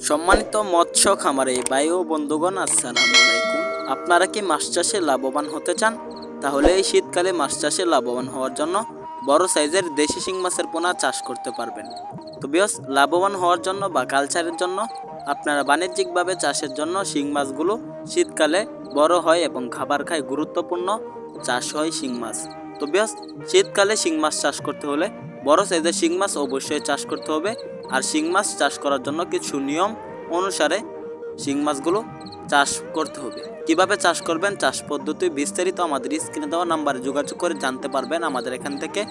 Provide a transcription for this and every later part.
সম্মানিত মৎস্য খামারে ভাই ও বন্ধুগণ, আসসালামু আলাইকুম। আপনারা কি মাছ চাষে লাভবান হতে চান? তাহলে এই শীতকালে মাছ চাষে লাভবান হওয়ার জন্য বড় সাইজের দেশি শিং মাছের পোনা চাষ করতে পারবেন। তো বিয়স, লাভবান হওয়ার জন্য বা কালচারের জন্য আপনারা বাণিজ্যিকভাবে চাষের জন্য শিং মাছগুলো শীতকালে বড় হয় এবং খাবার খায়, গুরুত্বপূর্ণ চাষ হয় শিং মাছ। তো বিয়স, শীতকালে শিং মাছ চাষ করতে হলে বড় সাইজের শিং মাছ অবশ্যই চাষ করতে হবে। আর শিং মাছ চাষ করার জন্য কিছু নিয়ম অনুসারে শিং মাছগুলো চাষ করতে হবে। কিভাবে চাষ করবেন, চাষ পদ্ধতি বিস্তারিত আমাদের স্ক্রিনে দেওয়া নাম্বারে যোগাযোগ করে জানতে পারবেন। আমাদের এখান থেকে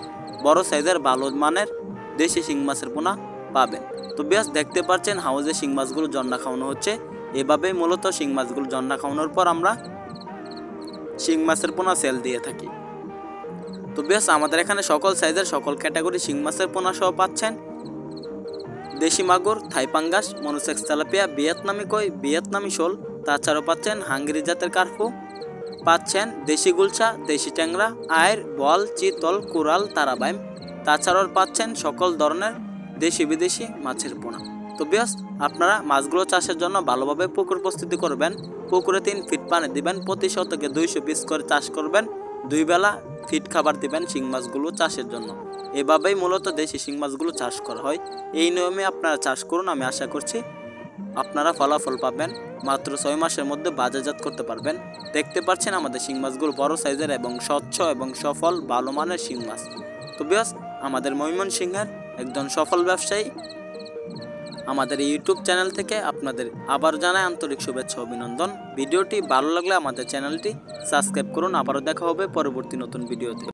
বড় সাইজের ভালো মানের দেশি শিং মাছের পোনা পাবেন। তো বেশ, দেখতে পাচ্ছেন হাউজে শিং মাছগুলো জন্না খাওয়ানো হচ্ছে। এভাবেই মূলত শিং মাছগুলো জন্না খাওয়ানোর পর আমরা শিং মাছের পোনা সেল দিয়ে থাকি। তো বেশ, আমাদের এখানে সকল সাইজের সকল ক্যাটাগরি শিং মাছের পোনা সহ পাচ্ছেন। দেশি মাগুর, থাই পাঙ্গাস, মনোসেক্স তেলাপিয়া, ভিয়েতনামি কই, ভিয়েতনামি শোল, তাছাড়াও পাচ্ছেন হাঙ্গেরি জাতের কার্পু, পাচ্ছেন দেশি গুলশা, দেশি ট্যাংরা, আয়ের, বল, চিতল, কোরাল, তারাবাইম, তাছাড়াও পাচ্ছেন সকল ধরনের দেশি বিদেশি মাছের পোনা। তো বেশ, আপনারা মাছগুলো চাষের জন্য ভালোভাবে পুকুর প্রস্তুতি করবেন। পুকুরে 3 ফিট পানি দিবেন, প্রতি শতকে 200 পিস করে চাষ করবেন, 2 বেলা ফিট খাবার দিবেন শিং মাছগুলো চাষের জন্য। এভাবেই মূলত দেশি শিং মাছগুলো চাষ করা হয়। এই নিয়মে আপনারা চাষ করুন, আমি আশা করছি আপনারা ফলাফল পাবেন। মাত্র 6 মাসের মধ্যে বাজারজাত করতে পারবেন। দেখতে পাচ্ছেন আমাদের শিং মাছগুলো বড় সাইজের এবং স্বচ্ছ এবং সফল ভালো মানের শিং মাছ। তো বেশ, আমাদের ময়মনসিংহের একজন সফল ব্যবসায়ী আমাদের ইউটিউব চ্যানেল থেকে আপনাদের আবার জানাই আন্তরিক শুভেচ্ছা অভিনন্দন। ভিডিওটি ভালো লাগলে আমাদের চ্যানেলটি সাবস্ক্রাইব করুন। আবারও দেখা হবে পরবর্তী নতুন ভিডিওতে।